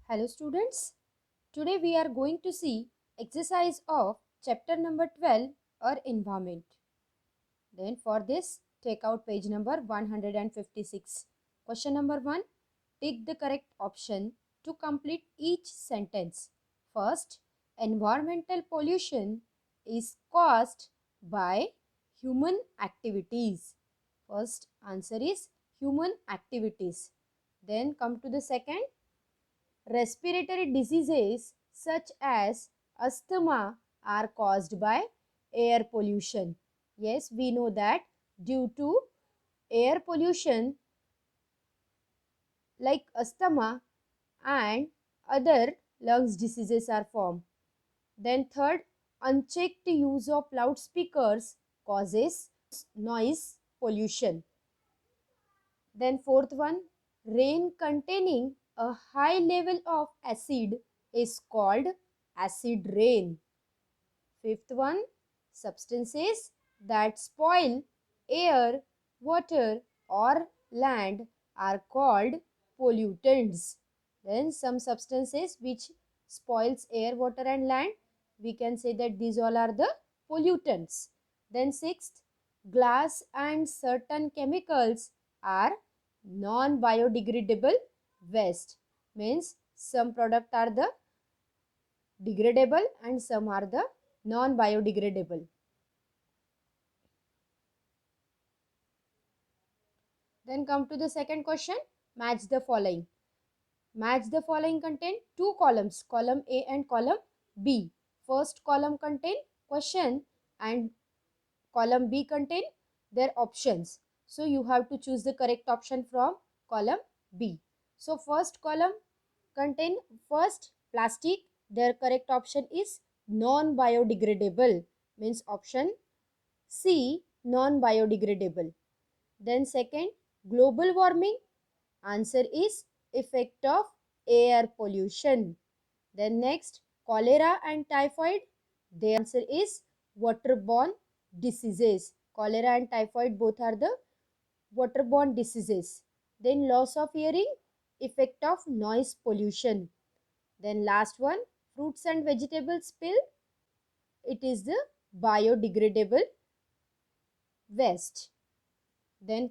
Hello students, today we are going to see exercise of chapter number 12 or environment. Then for this take out page number 156. Question number 1, tick the correct option to complete each sentence. First, environmental pollution is caused by human activities. First answer is human activities. Then come to the second, respiratory diseases such as asthma are caused by air pollution. Yes, we know that due to air pollution like asthma and other lungs diseases are formed. Then third, unchecked use of loudspeakers causes noise pollution. Then fourth one, rain containing a high level of acid is called acid rain. Fifth one, substances that spoil air, water or land are called pollutants. Then some substances which spoils air, water and land, we can say that these all are the pollutants. Then sixth, glass and certain chemicals are non-biodegradable waste. Means some products are the degradable and some are the non-biodegradable. Then come to the second question, match the following. Match the following contain two columns, column A and column B. First column contain question and column B contain their options. So you have to choose the correct option from column B. So first column contain first plastic, their correct option is non-biodegradable, means option C, non-biodegradable. Then second, global warming, answer is effect of air pollution. Then next, cholera and typhoid, the answer is waterborne diseases. Cholera and typhoid both are the waterborne diseases. Then loss of hearing, effect of noise pollution. Then last one, fruits and vegetables spill, it is the biodegradable waste. Then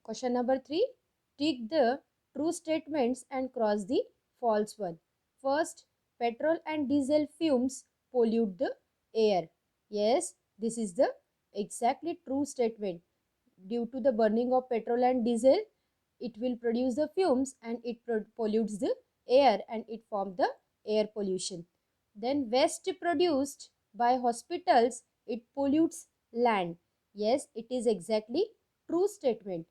question number 3, tick the true statements and cross the false one. First, petrol and diesel fumes pollute the air. Yes, this is the exactly true statement. Due to the burning of petrol and diesel, it will produce the fumes and it pollutes the air and it forms the air pollution. Then waste produced by hospitals, it pollutes land. Yes, it is exactly true statement.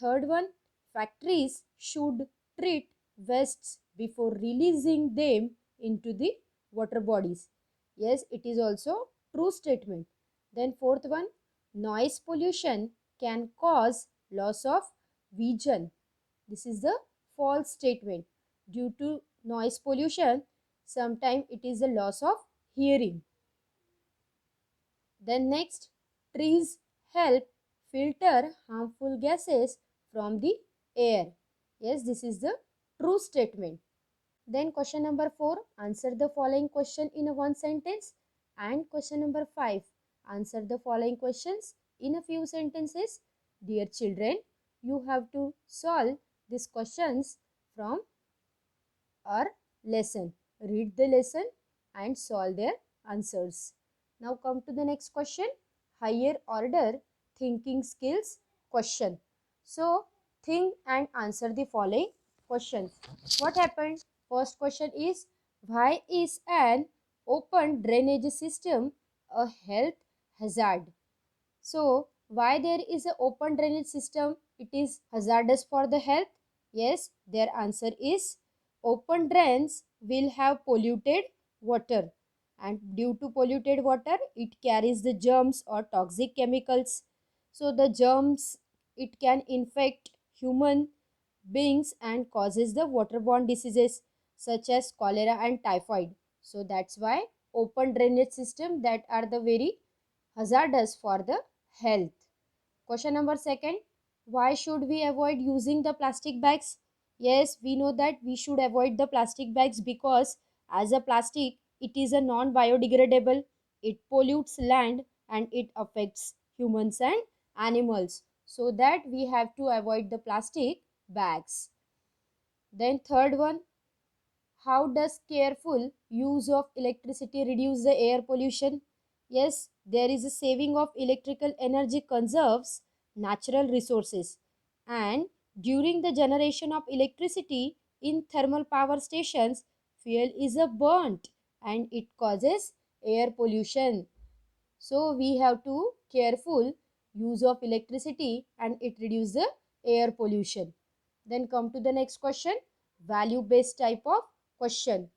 Third one, factories should treat wastes before releasing them into the water bodies. Yes, it is also true statement. Then fourth one, noise pollution can cause loss of vision. This is the false statement. Due to noise pollution, sometimes it is a loss of hearing. Then next, trees help filter harmful gases from the air. Yes, this is the true statement. Then question number 4, answer the following question in a one sentence. And question number 5, answer the following questions in a few sentences. Dear children, you have to solve these questions from our lesson. Read the lesson and solve their answers. Now come to the next question, higher order thinking skills question. So think and answer the following questions. What happened? First question is, why is an open drainage system a health hazard? So why there is an open drainage system, it is hazardous for the health? Yes, their answer is open drains will have polluted water, and due to polluted water it carries the germs or toxic chemicals. So the germs, it can infect human beings and causes the waterborne diseases such as cholera and typhoid. So that's why open drainage system that are the very hazardous for the health. Question number second, why should we avoid using the plastic bags? Yes, we know that we should avoid the plastic bags because as a plastic, it is a non-biodegradable, it pollutes land and it affects humans and animals. So that we have to avoid the plastic bags. Then third one, how does careful use of electricity reduce the air pollution? Yes, there is a saving of electrical energy conserves natural resources. And during the generation of electricity in thermal power stations, fuel is a burnt and it causes air pollution. So we have to careful use of electricity and it reduces the air pollution. Then come to the next question, value based type of question.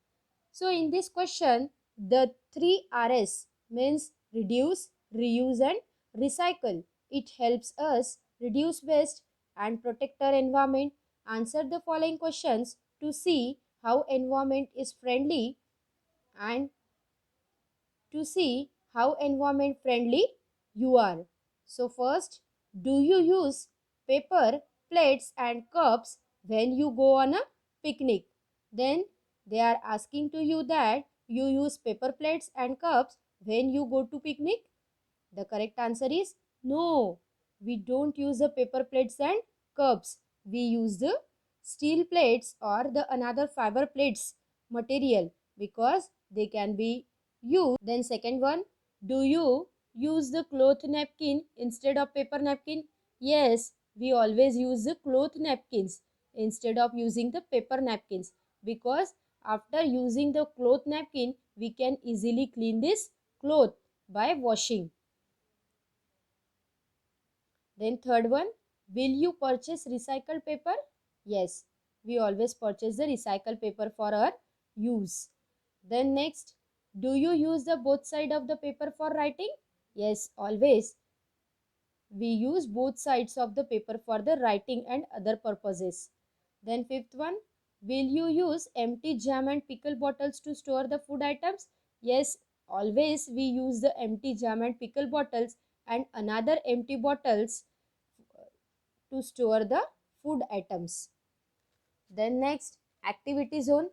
So in this question, the 3Rs means reduce, reuse and recycle. It helps us reduce waste and protect our environment. Answer the following questions to see how environment is friendly and to see how environment friendly you are. So first, do you use paper, plates and cups when you go on a picnic? Then they are asking to you that you use paper plates and cups when you go to picnic. The correct answer is no. We don't use the paper plates and cups. We use the steel plates or the another fiber plates material because they can be used. Then second one, do you use the cloth napkin instead of paper napkin? Yes, we always use the cloth napkins instead of using the paper napkins because after using the cloth napkin we can easily clean this cloth by washing. Then third one, will you purchase recycled paper? Yes, we always purchase the recycled paper for our use. Then next, do you use the both side of the paper for writing? Yes, always. We use both sides of the paper for the writing and other purposes. Then fifth one, will you use empty jam and pickle bottles to store the food items? Yes, always we use the empty jam and pickle bottles and another empty bottles to store the food items. Then next, activity zone.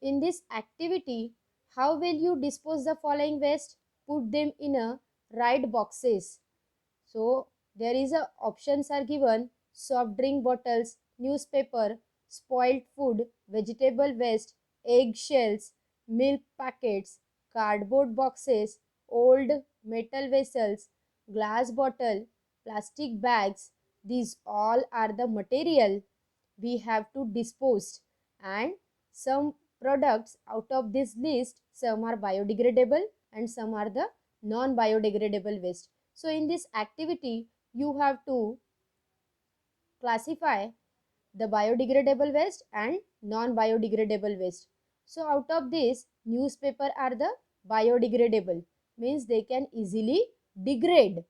In this activity, how will you dispose the following waste? Put them in a right boxes. So there is a options are given, soft drink bottles, newspaper, spoiled food, vegetable waste, egg shells, milk packets, cardboard boxes, old metal vessels, glass bottle, plastic bags. These all are the material we have to dispose, and some products out of this list, some are biodegradable and some are the non biodegradable waste. So in this activity you have to classify the biodegradable waste and non biodegradable waste. So out of this, newspaper are the biodegradable, means they can easily degrade,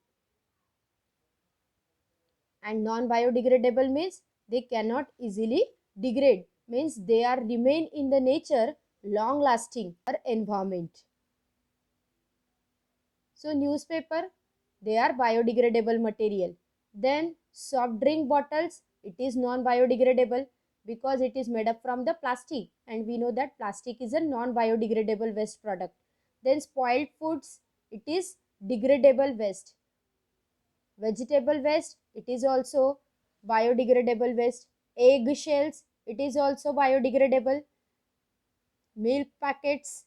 and non biodegradable means they cannot easily degrade, means they are remain in the nature long lasting or environment. So newspaper, they are biodegradable material. Then soft drink bottles, it is non biodegradable because it is made up from the plastic, and we know that plastic is a non biodegradable waste product. Then spoiled foods, it is degradable waste. Vegetable waste, it is also biodegradable waste. Egg shells, it is also biodegradable. Milk packets,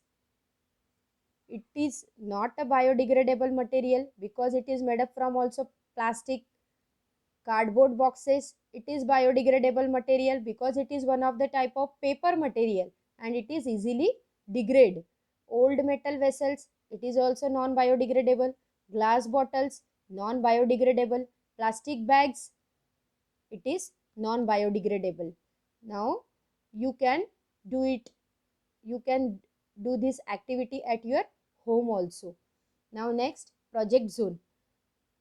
it is not a biodegradable material because it is made up from also plastic. Cardboard boxes, it is biodegradable material because it is one of the type of paper material and it is easily degrade. Old metal vessels, it is also non biodegradable. Glass bottles, non biodegradable. Plastic bags, it is non biodegradable. Now you can do it, you can do this activity at your home also. Now next, project zone.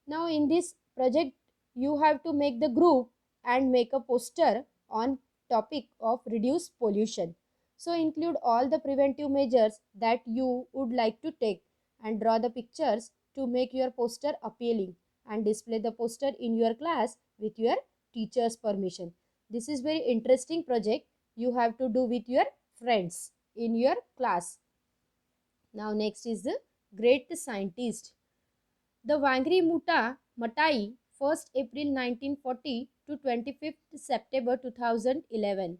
Now in this project you have to make the group and make a poster on topic of reduce pollution. So include all the preventive measures that you would like to take and draw the pictures to make your poster appealing and display the poster in your class with your teacher's permission. This is very interesting project. You have to do with your friends in your class. Now next is the great scientist. The Wangari Muta Matai, 1st April 1940 to 25th September 2011.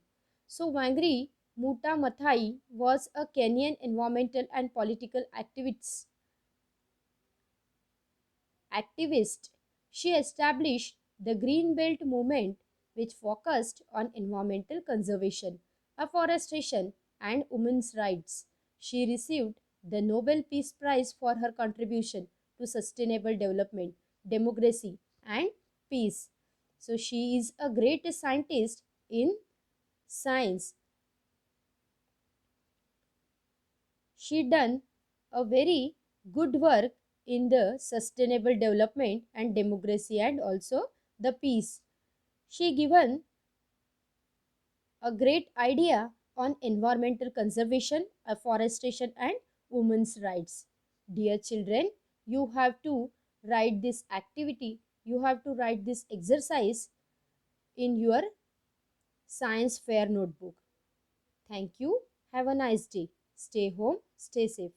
So Wangari Muta Mathai was a Kenyan environmental and political activist. She established the Green Belt movement, which focused on environmental conservation, afforestation, and women's rights. She received the Nobel Peace Prize for her contribution to sustainable development, democracy, and peace. So, she is a great scientist in science. She done a very good work in the sustainable development and democracy and also the peace. She given a great idea on environmental conservation, afforestation and women's rights. Dear children, you have to write this activity, you have to write this exercise in your science fair notebook. Thank you. Have a nice day. Stay home, stay safe.